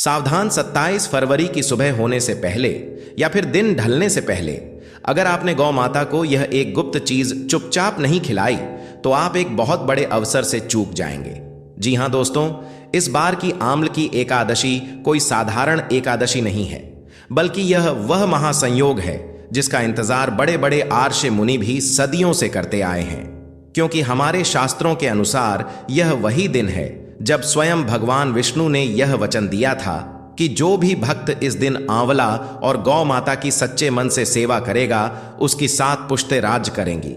सावधान, 27 फरवरी की सुबह होने से पहले या फिर दिन ढलने से पहले अगर आपने गौ माता को यह एक गुप्त चीज चुपचाप नहीं खिलाई तो आप एक बहुत बड़े अवसर से चूक जाएंगे। जी हां दोस्तों, इस बार की आम्ल की एकादशी कोई साधारण एकादशी नहीं है, बल्कि यह वह महासंयोग है जिसका इंतजार बड़े बड़े आर्षि मुनि भी सदियों से करते आए हैं। क्योंकि हमारे शास्त्रों के अनुसार यह वही दिन है जब स्वयं भगवान विष्णु ने यह वचन दिया था कि जो भी भक्त इस दिन आंवला और गौ माता की सच्चे मन से सेवा करेगा उसकी 7 पुश्तें राज करेंगी।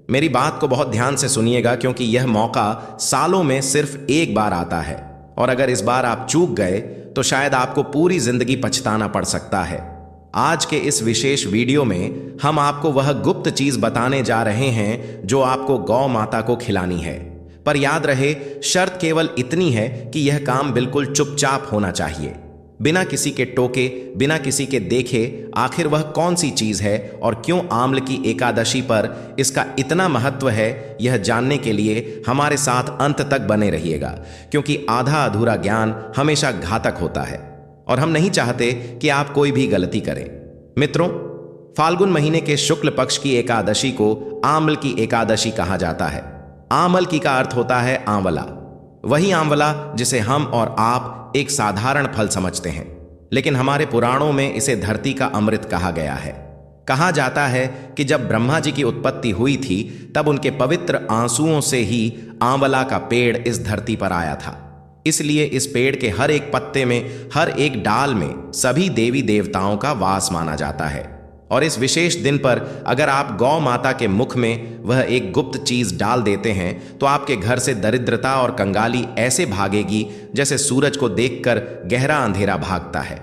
मेरी बात को बहुत ध्यान से सुनिएगा, क्योंकि यह मौका सालों में सिर्फ एक बार आता है और अगर इस बार आप चूक गए तो शायद आपको पूरी जिंदगी पछताना पड़ सकता है। आज के इस विशेष वीडियो में हम आपको वह गुप्त चीज बताने जा रहे हैं जो आपको गौ माता को खिलानी है। पर याद रहे, शर्त केवल इतनी है कि यह काम बिल्कुल चुपचाप होना चाहिए, बिना किसी के टोके, बिना किसी के देखे। आखिर वह कौन सी चीज है और क्यों आम्ल की एकादशी पर इसका इतना महत्व है, यह जानने के लिए हमारे साथ अंत तक बने रहिएगा, क्योंकि आधा अधूरा ज्ञान हमेशा घातक होता है और हम नहीं चाहते कि आप कोई भी गलती करें। मित्रों, फाल्गुन महीने के शुक्ल पक्ष की एकादशी को आम्ल की एकादशी कहा जाता है। आमल की का अर्थ होता है आंवला, वही आंवला जिसे हम और आप एक साधारण फल समझते हैं, लेकिन हमारे पुराणों में इसे धरती का अमृत कहा गया है। कहा जाता है कि जब ब्रह्मा जी की उत्पत्ति हुई थी तब उनके पवित्र आंसुओं से ही आंवला का पेड़ इस धरती पर आया था। इसलिए इस पेड़ के हर एक पत्ते में, हर एक डाल में सभी देवी देवताओं का वास माना जाता है। और इस विशेष दिन पर अगर आप गौ माता के मुख में वह एक गुप्त चीज डाल देते हैं तो आपके घर से दरिद्रता और कंगाली ऐसे भागेगी जैसे सूरज को देखकर गहरा अंधेरा भागता है।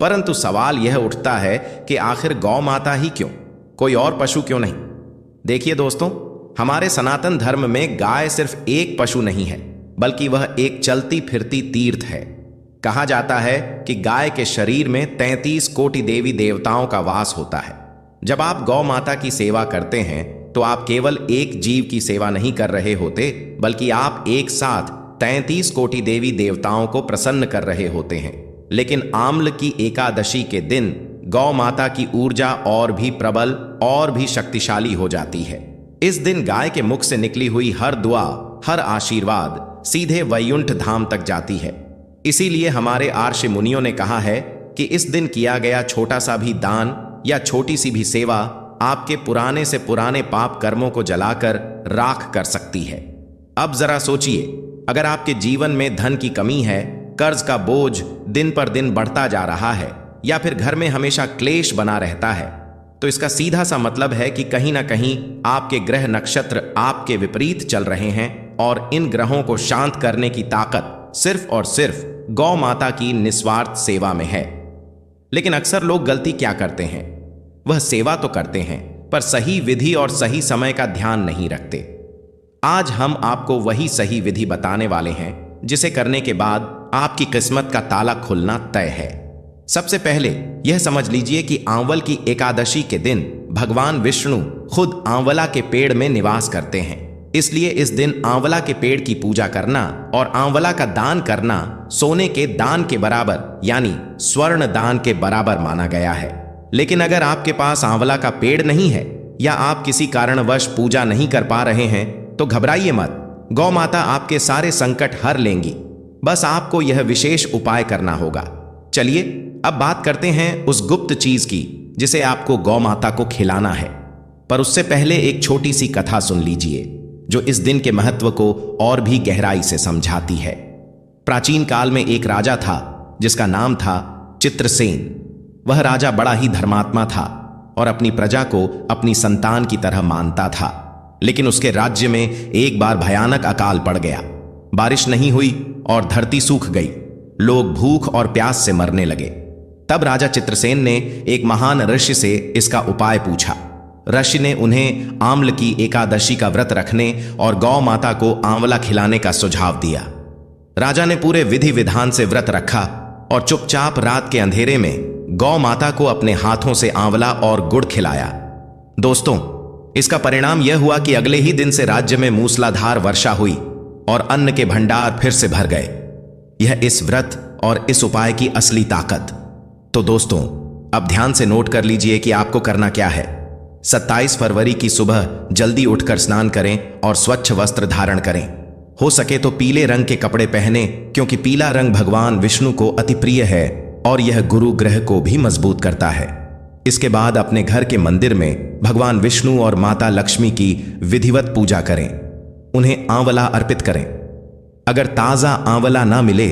परंतु सवाल यह उठता है कि आखिर गौ माता ही क्यों, कोई और पशु क्यों नहीं? देखिए दोस्तों, हमारे सनातन धर्म में गाय सिर्फ एक पशु नहीं है, बल्कि वह एक चलती फिरती तीर्थ है। कहा जाता है कि गाय के शरीर में 33 कोटि देवी देवताओं का वास होता है। जब आप गौ माता की सेवा करते हैं तो आप केवल एक जीव की सेवा नहीं कर रहे होते, बल्कि आप एक साथ 33 कोटि देवी देवताओं को प्रसन्न कर रहे होते हैं। लेकिन आम्ल की एकादशी के दिन गौ माता की ऊर्जा और भी प्रबल और भी शक्तिशाली हो जाती है। इस दिन गाय के मुख से निकली हुई हर दुआ, हर आशीर्वाद सीधे वैकुंठ धाम तक जाती है। इसीलिए हमारे आर्षि मुनियों ने कहा है कि इस दिन किया गया छोटा सा भी दान या छोटी सी भी सेवा आपके पुराने से पुराने पाप कर्मों को जलाकर राख कर सकती है। अब जरा सोचिए, अगर आपके जीवन में धन की कमी है, कर्ज का बोझ दिन पर दिन बढ़ता जा रहा है, या फिर घर में हमेशा क्लेश बना रहता है, तो इसका सीधा सा मतलब है कि कहीं ना कहीं आपके ग्रह नक्षत्र आपके विपरीत चल रहे हैं और इन ग्रहों को शांत करने की ताकत सिर्फ और सिर्फ गौ माता की निस्वार्थ सेवा में है। लेकिन अक्सर लोग गलती क्या करते हैं, वह सेवा तो करते हैं पर सही विधि और सही समय का ध्यान नहीं रखते। आज हम आपको वही सही विधि बताने वाले हैं जिसे करने के बाद आपकी किस्मत का ताला खुलना तय है। सबसे पहले यह समझ लीजिए कि आंवल की एकादशी के दिन भगवान विष्णु खुद आंवला के पेड़ में निवास करते हैं। इसलिए इस दिन आंवला के पेड़ की पूजा करना और आंवला का दान करना सोने के दान के बराबर, यानी स्वर्ण दान के बराबर माना गया है। लेकिन अगर आपके पास आंवला का पेड़ नहीं है या आप किसी कारणवश पूजा नहीं कर पा रहे हैं तो घबराइए मत, गौ माता आपके सारे संकट हर लेंगी। बस आपको यह विशेष उपाय करना होगा। चलिए अब बात करते हैं उस गुप्त चीज की जिसे आपको गौ माता को खिलाना है। पर उससे पहले एक छोटी सी कथा सुन लीजिए जो इस दिन के महत्व को और भी गहराई से समझाती है। प्राचीन काल में एक राजा था जिसका नाम था चित्रसेन। वह राजा बड़ा ही धर्मात्मा था और अपनी प्रजा को अपनी संतान की तरह मानता था। लेकिन उसके राज्य में एक बार भयानक अकाल पड़ गया। बारिश नहीं हुई और धरती सूख गई। लोग भूख और प्यास से मरने लगे। तब राजा चित्रसेन ने एक महान ऋषि से इसका उपाय पूछा। ऋषि ने उन्हें आम्ल की एकादशी का व्रत रखने और गौ माता को आंवला खिलाने का सुझाव दिया। राजा ने पूरे विधि विधान से व्रत रखा और चुपचाप रात के अंधेरे में गौ माता को अपने हाथों से आंवला और गुड़ खिलाया। दोस्तों, इसका परिणाम यह हुआ कि अगले ही दिन से राज्य में मूसलाधार वर्षा हुई और अन्न के भंडार फिर से भर गए। यह इस व्रत और इस उपाय की असली ताकत। तो दोस्तों, अब ध्यान से नोट कर लीजिए कि आपको करना क्या है। 27 फरवरी की सुबह जल्दी उठकर स्नान करें और स्वच्छ वस्त्र धारण करें। हो सके तो पीले रंग के कपड़े पहने, क्योंकि पीला रंग भगवान विष्णु को अति प्रिय है और यह गुरु ग्रह को भी मजबूत करता है। इसके बाद अपने घर के मंदिर में भगवान विष्णु और माता लक्ष्मी की विधिवत पूजा करें। उन्हें आंवला अर्पित करें। अगर ताज़ा आंवला ना मिले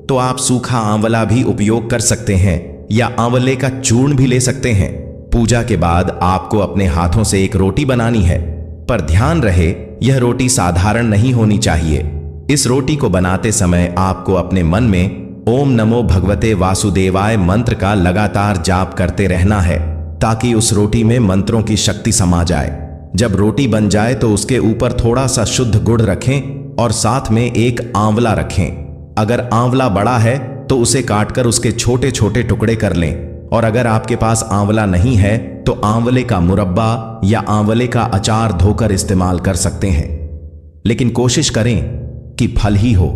तो आप सूखा आंवला भी उपयोग कर सकते हैं या आंवले का चूर्ण भी ले सकते हैं। पूजा के बाद आपको अपने हाथों से एक रोटी बनानी है, पर ध्यान रहे यह रोटी साधारण नहीं होनी चाहिए। इस रोटी को बनाते समय आपको अपने मन में ओम नमो भगवते वासुदेवाय मंत्र का लगातार जाप करते रहना है, ताकि उस रोटी में मंत्रों की शक्ति समा जाए। जब रोटी बन जाए तो उसके ऊपर थोड़ा सा शुद्ध गुड़ रखें और साथ में एक आंवला रखें। अगर आंवला बड़ा है तो उसे काटकर उसके छोटे छोटे टुकड़े कर लें, और अगर आपके पास आंवला नहीं है तो आंवले का मुरब्बा या आंवले का अचार धोकर इस्तेमाल कर सकते हैं, लेकिन कोशिश करें कि फल ही हो।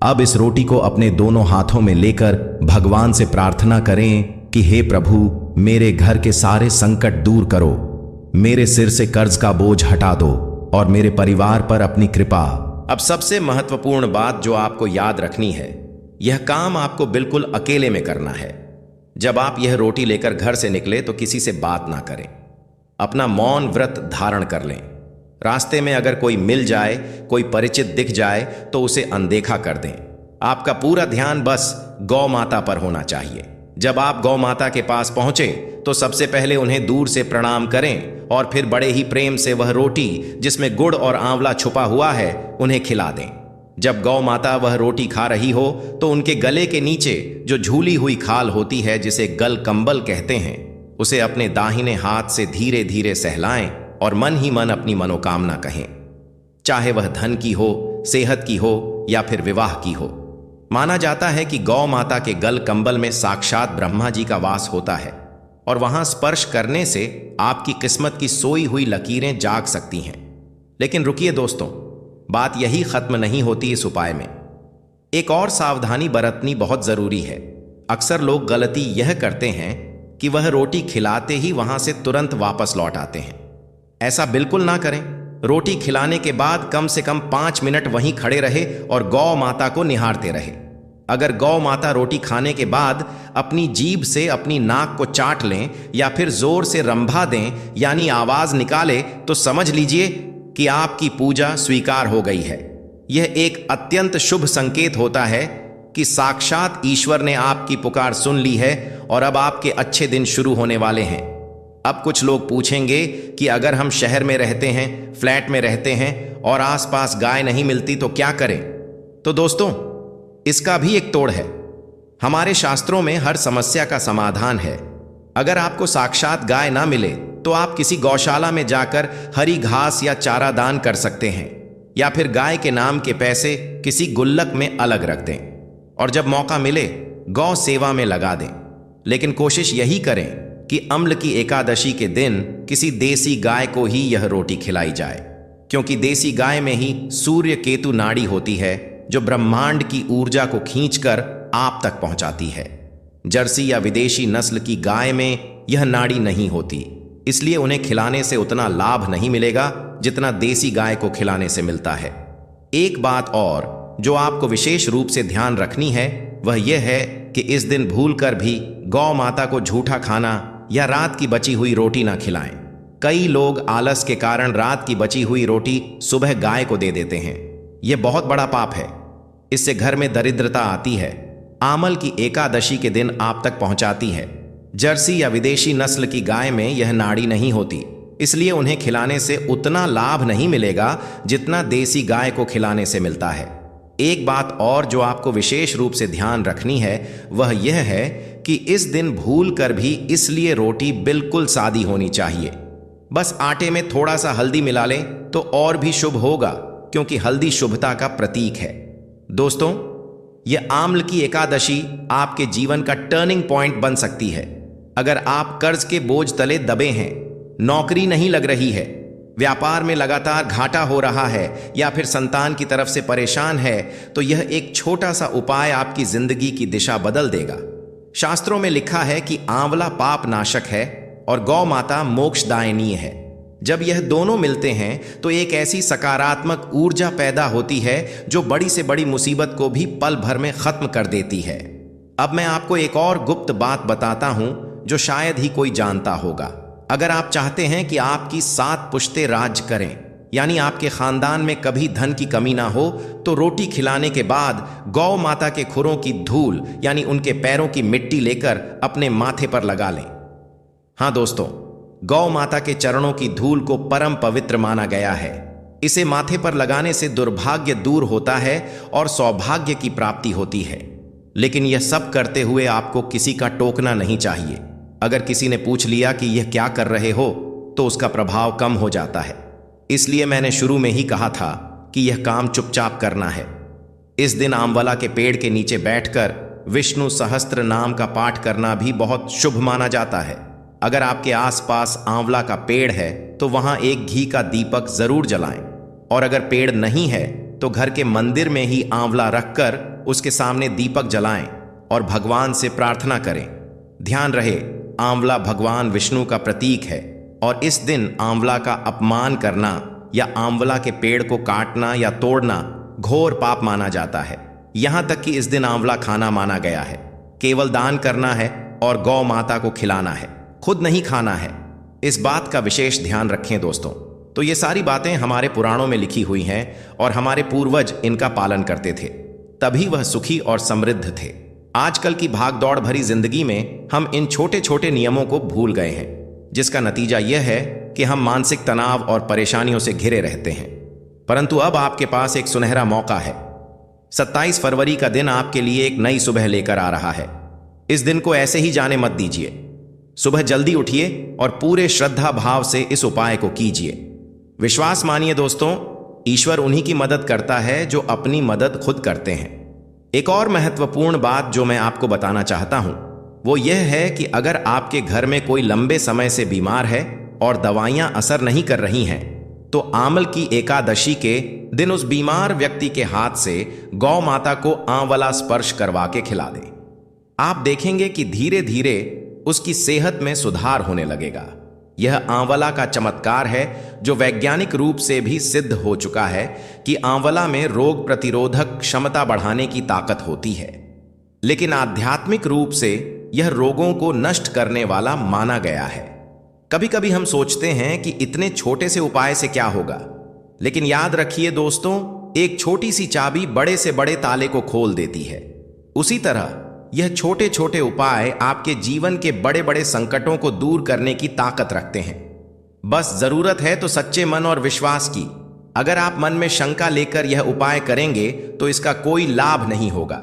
अब इस रोटी को अपने दोनों हाथों में लेकर भगवान से प्रार्थना करें कि हे प्रभु, मेरे घर के सारे संकट दूर करो, मेरे सिर से कर्ज का बोझ हटा दो और मेरे परिवार पर अपनी कृपा। अब सबसे महत्वपूर्ण बात जो आपको याद रखनी है, यह काम आपको बिल्कुल अकेले में करना है। जब आप यह रोटी लेकर घर से निकले तो किसी से बात ना करें। अपना मौन व्रत धारण कर लें। रास्ते में अगर कोई मिल जाए, कोई परिचित दिख जाए तो उसे अनदेखा कर दें। आपका पूरा ध्यान बस गौ माता पर होना चाहिए। जब आप गौ माता के पास पहुंचे तो सबसे पहले उन्हें दूर से प्रणाम करें और फिर बड़े ही प्रेम से वह रोटी जिसमें गुड़ और आंवला छुपा हुआ है उन्हें खिला दें। जब गौ माता वह रोटी खा रही हो तो उनके गले के नीचे जो झूली हुई खाल होती है, जिसे गल कंबल कहते हैं, उसे अपने दाहिने हाथ से धीरे धीरे सहलाएं और मन ही मन अपनी मनोकामना कहें, चाहे वह धन की हो, सेहत की हो या फिर विवाह की हो। माना जाता है कि गौ माता के गल कंबल में साक्षात ब्रह्मा जी का वास होता है और वहां स्पर्श करने से आपकी किस्मत की सोई हुई लकीरें जाग सकती हैं। लेकिन रुकिए दोस्तों, बात यही खत्म नहीं होती। इस उपाय में एक और सावधानी बरतनी बहुत जरूरी है। अक्सर लोग गलती यह करते हैं कि वह रोटी खिलाते ही वहां से तुरंत वापस लौट आते हैं। ऐसा बिल्कुल ना करें। रोटी खिलाने के बाद कम से कम 5 मिनट वहीं खड़े रहे और गौ माता को निहारते रहे। अगर गौ माता रोटी खाने के बाद अपनी जीभ से अपनी नाक को चाट लें या फिर जोर से रंभा दें, यानी आवाज निकाले, तो समझ लीजिए कि आपकी पूजा स्वीकार हो गई है। यह एक अत्यंत शुभ संकेत होता है कि साक्षात ईश्वर ने आपकी पुकार सुन ली है और अब आपके अच्छे दिन शुरू होने वाले हैं। अब कुछ लोग पूछेंगे कि अगर हम शहर में रहते हैं, फ्लैट में रहते हैं और आसपास गाय नहीं मिलती तो क्या करें? तो दोस्तों, इसका भी एक तोड़ है। हमारे शास्त्रों में हर समस्या का समाधान है। अगर आपको साक्षात गाय ना मिले तो आप किसी गौशाला में जाकर हरी घास या चारा दान कर सकते हैं, या फिर गाय के नाम के पैसे किसी गुल्लक में अलग रख दें और जब मौका मिले गौ सेवा में लगा दें। लेकिन कोशिश यही करें कि अम्ल की एकादशी के दिन किसी देसी गाय को ही यह रोटी खिलाई जाए, क्योंकि देसी गाय में ही सूर्य केतु नाड़ी होती है जो ब्रह्मांड की ऊर्जा को खींचकर आप तक पहुंचाती है। जर्सी या विदेशी नस्ल की गाय में यह नाड़ी नहीं होती, इसलिए उन्हें खिलाने से उतना लाभ नहीं मिलेगा जितना देसी गाय को खिलाने से मिलता है। एक बात और जो आपको विशेष रूप से ध्यान रखनी है वह यह है कि इस दिन भूलकर भी गौ माता को झूठा खाना या रात की बची हुई रोटी ना खिलाएं। कई लोग आलस के कारण रात की बची हुई रोटी सुबह गाय को दे देते हैं। यह बहुत बड़ा पाप है। इससे घर में दरिद्रता आती है, आमल की एकादशी के दिन आप तक पहुंचाती है। जर्सी या विदेशी नस्ल की गाय में यह नाड़ी नहीं होती, इसलिए उन्हें खिलाने से उतना लाभ नहीं मिलेगा जितना देसी गाय को खिलाने से मिलता है। एक बात और जो आपको विशेष रूप से ध्यान रखनी है वह यह है कि इस दिन भूल कर भी इसलिए रोटी बिल्कुल सादी होनी चाहिए। बस आटे में थोड़ा सा हल्दी मिला लें तो और भी शुभ होगा, क्योंकि हल्दी शुभता का प्रतीक है। दोस्तों, यह आम्ल की एकादशी आपके जीवन का टर्निंग पॉइंट बन सकती है। अगर आप कर्ज के बोझ तले दबे हैं, नौकरी नहीं लग रही है व्यापार में लगातार घाटा हो रहा है या फिर संतान की तरफ से परेशान है, तो यह एक छोटा सा उपाय आपकी जिंदगी की दिशा बदल देगा। शास्त्रों में लिखा है कि आंवला पाप नाशक है और गौ माता मोक्षदायिनी है। जब यह दोनों मिलते हैं तो एक ऐसी सकारात्मक ऊर्जा पैदा होती है जो बड़ी से बड़ी मुसीबत को भी पल भर में खत्म कर देती है। अब मैं आपको एक और गुप्त बात बताता हूं जो शायद ही कोई जानता होगा। अगर आप चाहते हैं कि आपकी 7 पुश्तें राज करें, यानी आपके खानदान में कभी धन की कमी ना हो, तो रोटी खिलाने के बाद गौ माता के खुरों की धूल यानी उनके पैरों की मिट्टी लेकर अपने माथे पर लगा लें। हाँ दोस्तों, गौ माता के चरणों की धूल को परम पवित्र माना गया है। इसे माथे पर लगाने से दुर्भाग्य दूर होता है और सौभाग्य की प्राप्ति होती है। लेकिन यह सब करते हुए आपको किसी का टोकना नहीं चाहिए। अगर किसी ने पूछ लिया कि यह क्या कर रहे हो, तो उसका प्रभाव कम हो जाता है। इसलिए मैंने शुरू में ही कहा था कि यह काम चुपचाप करना है। इस दिन आंवला के पेड़ के नीचे बैठकर विष्णु सहस्त्र नाम का पाठ करना भी बहुत शुभ माना जाता है। अगर आपके आसपास आंवला का पेड़ है तो वहां एक घी का दीपक जरूर जलाएं, और अगर पेड़ नहीं है तो घर के मंदिर में ही आंवला रखकर उसके सामने दीपक जलाएं और भगवान से प्रार्थना करें। ध्यान रहे, आंवला भगवान विष्णु का प्रतीक है और इस दिन आंवला का अपमान करना या आंवला के पेड़ को काटना या तोड़ना घोर पाप माना जाता है। यहां तक कि इस दिन आंवला खाना माना गया है। केवल दान करना है और गौ माता को खिलाना है, खुद नहीं खाना है। इस बात का विशेष ध्यान रखें दोस्तों। तो ये सारी बातें हमारे पुराणों में लिखी हुई हैं और हमारे पूर्वज इनका पालन करते थे, तभी वह सुखी और समृद्ध थे। आजकल की भागदौड़ भरी जिंदगी में हम इन छोटे छोटे नियमों को भूल गए हैं, जिसका नतीजा यह है कि हम मानसिक तनाव और परेशानियों से घिरे रहते हैं। परंतु अब आपके पास एक सुनहरा मौका है। 27 फरवरी का दिन आपके लिए एक नई सुबह लेकर आ रहा है। इस दिन को ऐसे ही जाने मत दीजिए। सुबह जल्दी उठिए और पूरे श्रद्धा भाव से इस उपाय को कीजिए। विश्वास मानिए दोस्तों, ईश्वर उन्हीं की मदद करता है जो अपनी मदद खुद करते हैं। एक और महत्वपूर्ण बात जो मैं आपको बताना चाहता हूं वो यह है कि अगर आपके घर में कोई लंबे समय से बीमार है और दवाइयां असर नहीं कर रही हैं, तो आमल की एकादशी के दिन उस बीमार व्यक्ति के हाथ से गौ माता को आंवला स्पर्श करवा के खिला दें। आप देखेंगे कि धीरे धीरे उसकी सेहत में सुधार होने लगेगा। यह आंवला का चमत्कार है जो वैज्ञानिक रूप से भी सिद्ध हो चुका है कि आंवला में रोग प्रतिरोधक क्षमता बढ़ाने की ताकत होती है। लेकिन आध्यात्मिक रूप से यह रोगों को नष्ट करने वाला माना गया है। कभी कभी हम सोचते हैं कि इतने छोटे से उपाय से क्या होगा, लेकिन याद रखिए दोस्तों, एक छोटी सी चाबी बड़े से बड़े ताले को खोल देती है। उसी तरह यह छोटे छोटे उपाय आपके जीवन के बड़े बड़े संकटों को दूर करने की ताकत रखते हैं। बस जरूरत है तो सच्चे मन और विश्वास की। अगर आप मन में शंका लेकर यह उपाय करेंगे तो इसका कोई लाभ नहीं होगा।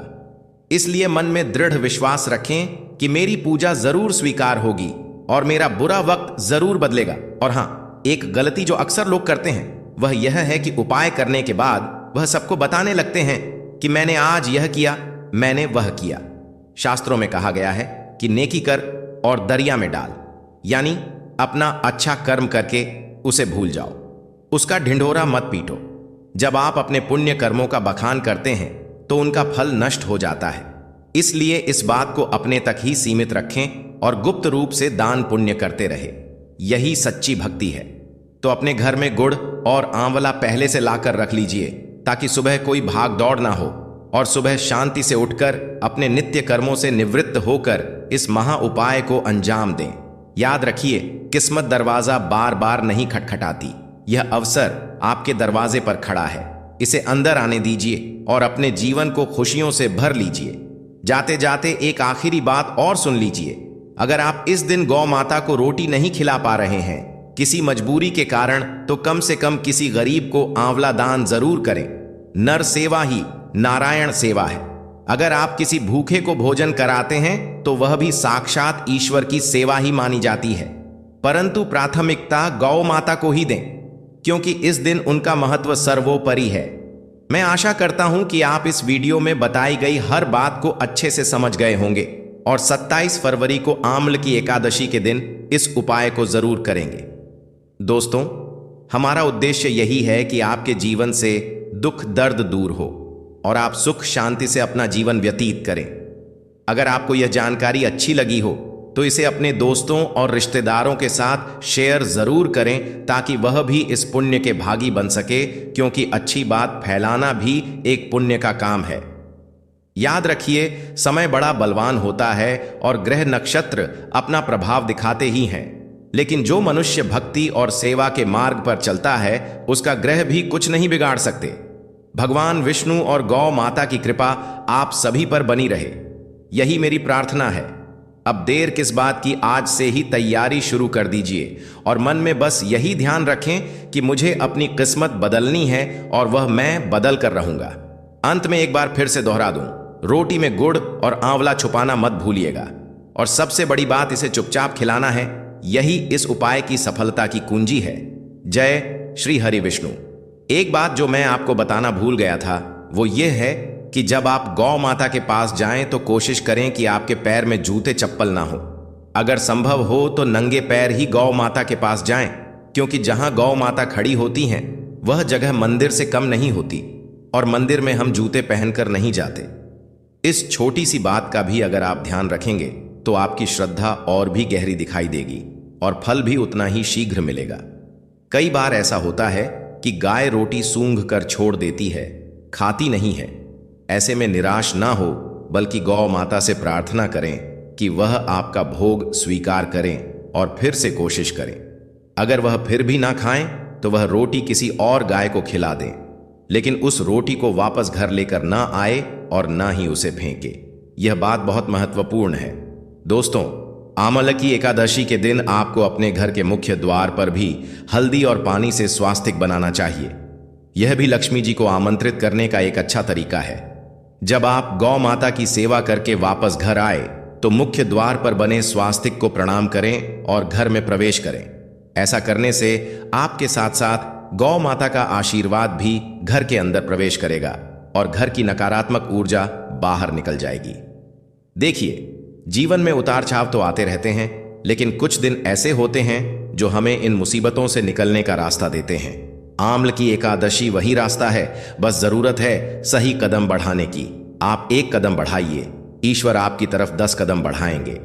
इसलिए मन में दृढ़ विश्वास रखें कि मेरी पूजा जरूर स्वीकार होगी और मेरा बुरा वक्त जरूर बदलेगा। और हाँ, एक गलती जो अक्सर लोग करते हैं वह यह है कि उपाय करने के बाद वह सबको बताने लगते हैं कि मैंने आज यह किया, मैंने वह किया। शास्त्रों में कहा गया है कि नेकी कर और दरिया में डाल, यानी अपना अच्छा कर्म करके उसे भूल जाओ, उसका ढिंढोरा मत पीटो। जब आप अपने पुण्य कर्मों का बखान करते हैं तो उनका फल नष्ट हो जाता है। इसलिए इस बात को अपने तक ही सीमित रखें और गुप्त रूप से दान पुण्य करते रहे। यही सच्ची भक्ति है। तो अपने घर में गुड़ और आंवला पहले से लाकर रख लीजिए ताकि सुबह कोई भाग दौड़ ना हो, और सुबह शांति से उठकर अपने नित्य कर्मों से निवृत्त होकर इस महा उपाय को अंजाम दें। याद रखिए, किस्मत दरवाजा बार बार नहीं खटखटाती। यह अवसर आपके दरवाजे पर खड़ा है। इसे अंदर आने दीजिए और अपने जीवन को खुशियों से भर लीजिए। जाते जाते एक आखिरी बात और सुन लीजिए। अगर आप इस दिन गौ माता को रोटी नहीं खिला पा रहे हैं किसी मजबूरी के कारण, तो कम से कम किसी गरीब को आंवला दान जरूर करें। नर सेवा ही नारायण सेवा है। अगर आप किसी भूखे को भोजन कराते हैं तो वह भी साक्षात ईश्वर की सेवा ही मानी जाती है। परंतु प्राथमिकता गौ माता को ही दें, क्योंकि इस दिन उनका महत्व सर्वोपरि है। मैं आशा करता हूं कि आप इस वीडियो में बताई गई हर बात को अच्छे से समझ गए होंगे और 27 फरवरी को आम्ल की एकादशी के दिन इस उपाय को जरूर करेंगे। दोस्तों, हमारा उद्देश्य यही है कि आपके जीवन से दुख दर्द दूर हो और आप सुख शांति से अपना जीवन व्यतीत करें। अगर आपको यह जानकारी अच्छी लगी हो तो इसे अपने दोस्तों और रिश्तेदारों के साथ शेयर जरूर करें ताकि वह भी इस पुण्य के भागी बन सके, क्योंकि अच्छी बात फैलाना भी एक पुण्य का काम है। याद रखिए, समय बड़ा बलवान होता है और ग्रह नक्षत्र अपना प्रभाव दिखाते ही हैं, लेकिन जो मनुष्य भक्ति और सेवा के मार्ग पर चलता है उसका ग्रह भी कुछ नहीं बिगाड़ सकते। भगवान विष्णु और गौ माता की कृपा आप सभी पर बनी रहे, यही मेरी प्रार्थना है। अब देर किस बात की, आज से ही तैयारी शुरू कर दीजिए और मन में बस यही ध्यान रखें कि मुझे अपनी किस्मत बदलनी है और वह मैं बदल कर रहूंगा। अंत में एक बार फिर से दोहरा दूं, रोटी में गुड़ और आंवला छुपाना मत भूलिएगा और सबसे बड़ी बात, इसे चुपचाप खिलाना है। यही इस उपाय की सफलता की कुंजी है। जय श्री हरि विष्णु। एक बात जो मैं आपको बताना भूल गया था वो ये है कि जब आप गौ माता के पास जाएं तो कोशिश करें कि आपके पैर में जूते चप्पल ना हो। अगर संभव हो तो नंगे पैर ही गौ माता के पास जाएं, क्योंकि जहां गौ माता खड़ी होती हैं वह जगह मंदिर से कम नहीं होती और मंदिर में हम जूते पहनकर नहीं जाते। इस छोटी सी बात का भी अगर आप ध्यान रखेंगे तो आपकी श्रद्धा और भी गहरी दिखाई देगी और फल भी उतना ही शीघ्र मिलेगा। कई बार ऐसा होता है कि गाय रोटी सूंघ कर छोड़ देती है, खाती नहीं है। ऐसे में निराश ना हो, बल्कि गौ माता से प्रार्थना करें कि वह आपका भोग स्वीकार करें और फिर से कोशिश करें। अगर वह फिर भी ना खाएं तो वह रोटी किसी और गाय को खिला दें, लेकिन उस रोटी को वापस घर लेकर ना आए और ना ही उसे फेंके। यह बात बहुत महत्वपूर्ण है। दोस्तों, आमलकी एकादशी के दिन आपको अपने घर के मुख्य द्वार पर भी हल्दी और पानी से स्वास्तिक बनाना चाहिए। यह भी लक्ष्मी जी को आमंत्रित करने का एक अच्छा तरीका है। जब आप गौ माता की सेवा करके वापस घर आए तो मुख्य द्वार पर बने स्वास्तिक को प्रणाम करें और घर में प्रवेश करें। ऐसा करने से आपके साथ साथ गौ माता का आशीर्वाद भी घर के अंदर प्रवेश करेगा और घर की नकारात्मक ऊर्जा बाहर निकल जाएगी। देखिए, जीवन में उतार छाव तो आते रहते हैं, लेकिन कुछ दिन ऐसे होते हैं जो हमें इन मुसीबतों से निकलने का रास्ता देते हैं। आम्ल की एकादशी वही रास्ता है, बस जरूरत है सही कदम बढ़ाने की। आप एक कदम बढ़ाइए, ईश्वर आपकी तरफ 10 कदम बढ़ाएंगे।